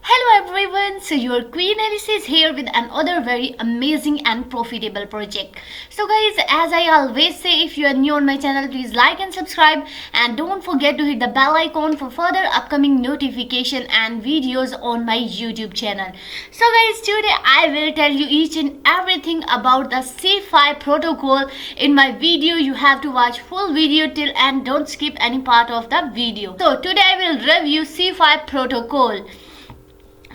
Hello everyone, so your Queen Alice is here with another very amazing and profitable project. So guys, as I always say, if you are new on my channel, please like and subscribe and don't forget to hit the bell icon for further upcoming notification and videos on my YouTube channel. So guys, today I will tell you each and everything about the C5 protocol. In my video, you have to watch full video till and don't skip any part of the video. So today I will review C5 protocol.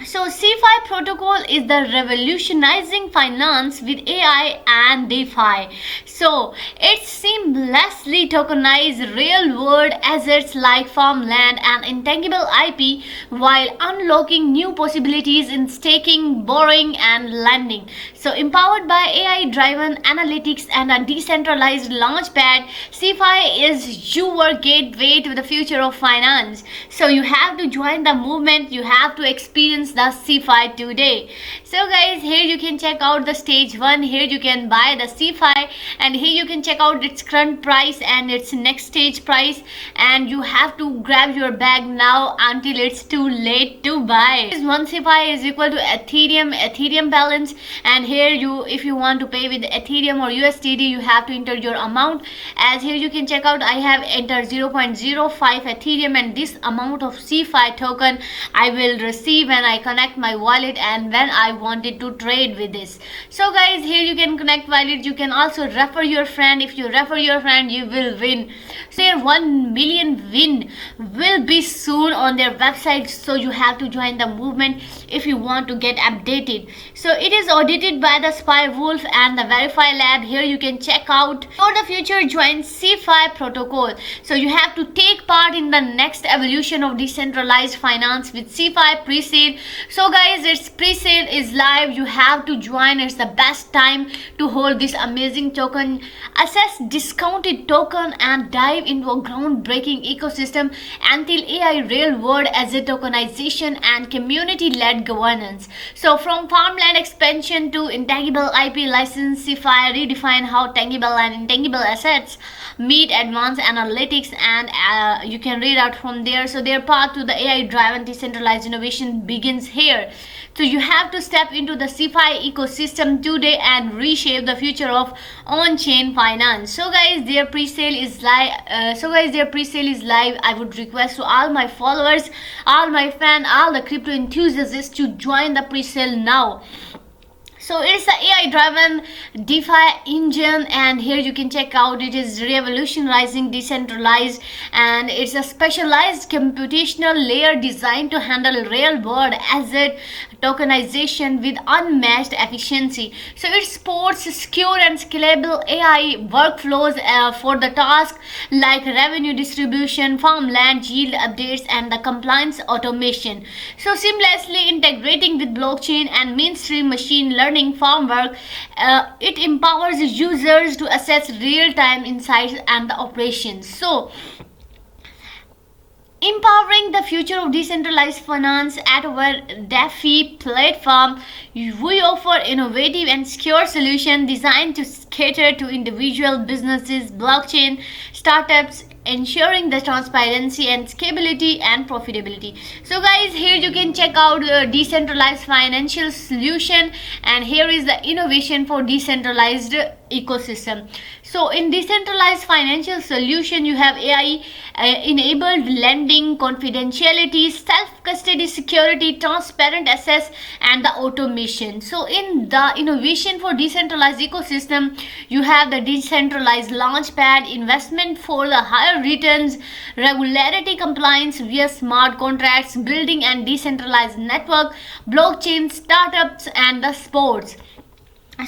So C5 protocol is the revolutionizing finance with AI and DeFi. So it seamlessly tokenizes real world assets like farmland and intangible IP while unlocking new possibilities in staking, borrowing and lending. So empowered by AI driven analytics and a decentralized launchpad, C5 is your gateway to the future of finance. So you have to join the movement, you have to experience the C5 today. So guys, here you can check out the stage 1. Here you can buy the C5 and here you can check out its current price and its next stage price, and you have to grab your bag now until it's too late to buy. This 1 C5 is equal to Ethereum balance, and here if you want to pay with Ethereum or USDT, you have to enter your amount. As here you can check out, I have entered 0.05 Ethereum, and this amount of C5 token I will receive when I connect my wallet and when I wanted to trade with this. So guys, here you can connect wallet. You can also refer your friend. If you refer your friend, you will win. So their 1 million win will be soon on their website, so you have to join the movement if you want to get updated. So it is audited by the Spy Wolf and the Verify Lab. Here you can check out for the future, join C5 protocol. So you have to take part in the next evolution of decentralized finance with C5 pre-sale. So guys, its pre-sale is live. You have to join. It's the best time to hold this amazing token, assess discounted token and dive into a groundbreaking ecosystem until AI real world asset tokenization and community led governance. So from farmland expansion to intangible IP license, C5 redefine how tangible and intangible assets meet advanced analytics, and you can read out from there. So their path to the AI driven decentralized innovation begins here. So you have to step into the C5 ecosystem today and reshape the future of on-chain finance. So guys, their pre-sale is live. I would request to all my followers, all my fans, all the crypto enthusiasts to join the pre-sale now. So it's the AI driven DeFi engine, and here you can check out, it is revolutionizing decentralized, and it's a specialized computational layer designed to handle real world asset tokenization with unmatched efficiency. So it supports secure and scalable AI workflows for the task like revenue distribution, farmland yield updates and the compliance automation. So seamlessly integrating with blockchain and mainstream machine learning framework, it empowers users to assess real-time insights and the operations. So empowering the future of decentralized finance at our DeFi platform, we offer innovative and secure solutions designed to cater to individual businesses, blockchain startups, ensuring the transparency and scalability and profitability. So guys, here you can check out the decentralized financial solution, and here is the innovation for decentralized ecosystem. So in decentralized financial solution, you have AI enabled lending, confidentiality, self custody, security, transparent access and the automation. So in the innovation for decentralized ecosystem, you have the decentralized launchpad, investment for the higher returns, regularity compliance via smart contracts, building and decentralized network, blockchain startups and the sports.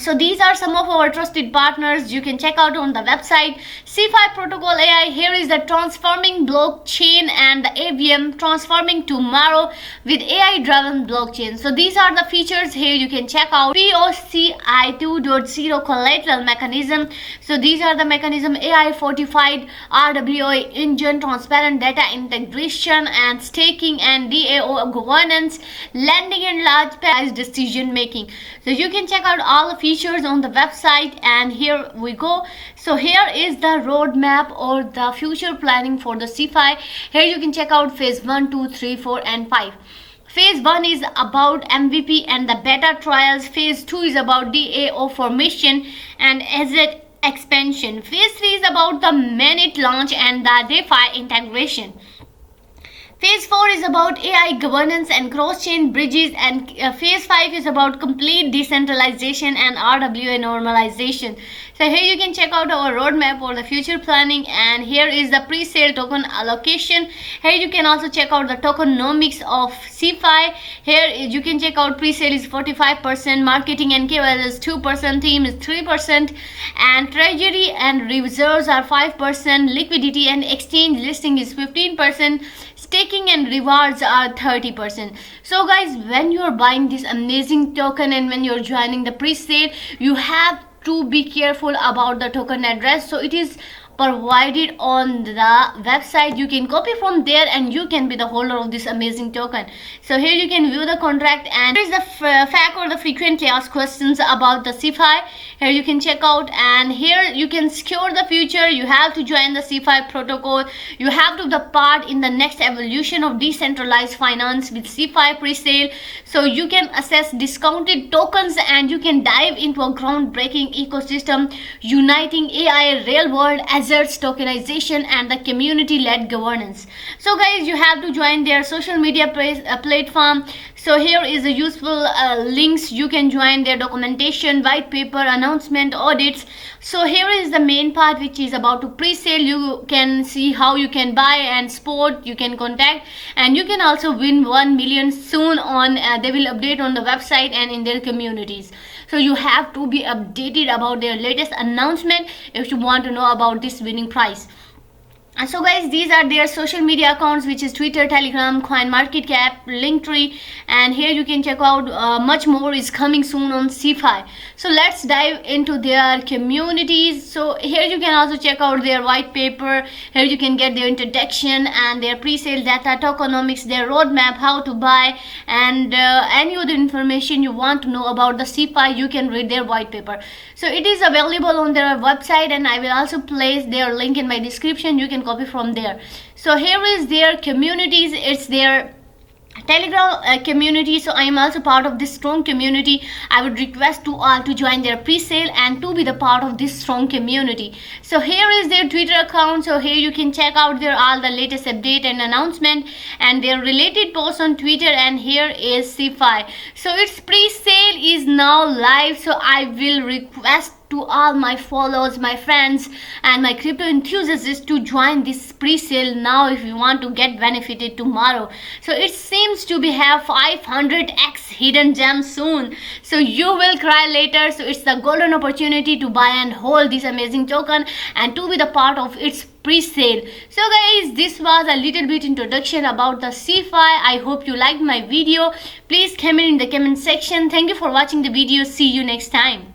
So these are some of our trusted partners. You can check out on the website C5 Protocol AI. Here is the transforming blockchain and the AVM transforming tomorrow with AI driven blockchain. So these are the features. Here you can check out POCI 2.0 collateral mechanism. So these are the mechanism: AI fortified RWA engine, transparent data integration and staking, and DAO governance, lending and large price decision making. So you can check out all the features on the website, and here we go. So here is the roadmap or the future planning for the C5. Here you can check out phase 1, 2, 3, 4 and 5. Phase 1 is about MVP and the beta trials. Phase 2 is about DAO formation and asset expansion. Phase 3 is about the mainnet launch and the DeFi integration. Phase 4 is about AI governance and cross-chain bridges, and Phase 5 is about complete decentralization and RWA normalization. So here you can check out our roadmap for the future planning, and here is the pre-sale token allocation. Here you can also check out the tokenomics of CeFi. Here you can check out pre-sale is 45%, marketing and KOL is 2%, team is 3%, and treasury and reserves are 5%, liquidity and exchange listing is 15%. Staking and rewards are 30%. So guys, when you are buying this amazing token and when you're joining the pre-sale, you have to be careful about the token address. So it is provided on the website. You can copy from there and you can be the holder of this amazing token. So here you can view the contract, and here is the fact or the frequently asked questions about the CeFi. Here you can check out, and here you can secure the future. You have to join the CeFi protocol. You have to be part in the next evolution of decentralized finance with CeFi pre-sale. So you can access discounted tokens and you can dive into a groundbreaking ecosystem uniting AI, real world assets, tokenization and the community led governance. So guys, you have to join their social media platform. So here is the useful links. You can join their documentation, white paper, announcement, audits. So here is the main part, which is about to pre-sale. You can see how you can buy and sport, you can contact, and you can also win 1 million soon on they will update on the website and in their communities. So you have to be updated about their latest announcement if you want to know about this winning prize. And so guys, these are their social media accounts, which is Twitter, Telegram, CoinMarketCap, Linktree, and here you can check out much more is coming soon on CeFi. So let's dive into their communities. So here you can also check out their white paper. Here you can get their introduction and their pre-sale data, tokenomics, their roadmap, how to buy, and any other information you want to know about the CeFi, you can read their white paper. So it is available on their website, and I will also place their link in my description. You can copy from there. So here is their communities. It's their Telegram community. So I am also part of this strong community. I would request to all to join their pre-sale and to be the part of this strong community. So here is their Twitter account. So here you can check out their all the latest update and announcement and their related posts on Twitter. And here is CeFi. So its pre-sale is now live. So I will request to all my followers, my friends and my crypto enthusiasts to join this pre-sale now if you want to get benefited tomorrow. So it seems to be have 500x hidden gems soon, so you will cry later. So it's the golden opportunity to buy and hold this amazing token and to be the part of its pre-sale. So guys, this was a little bit introduction about the CeFi. I hope you liked my video. Please comment in the comment section. Thank you for watching the video. See you next time.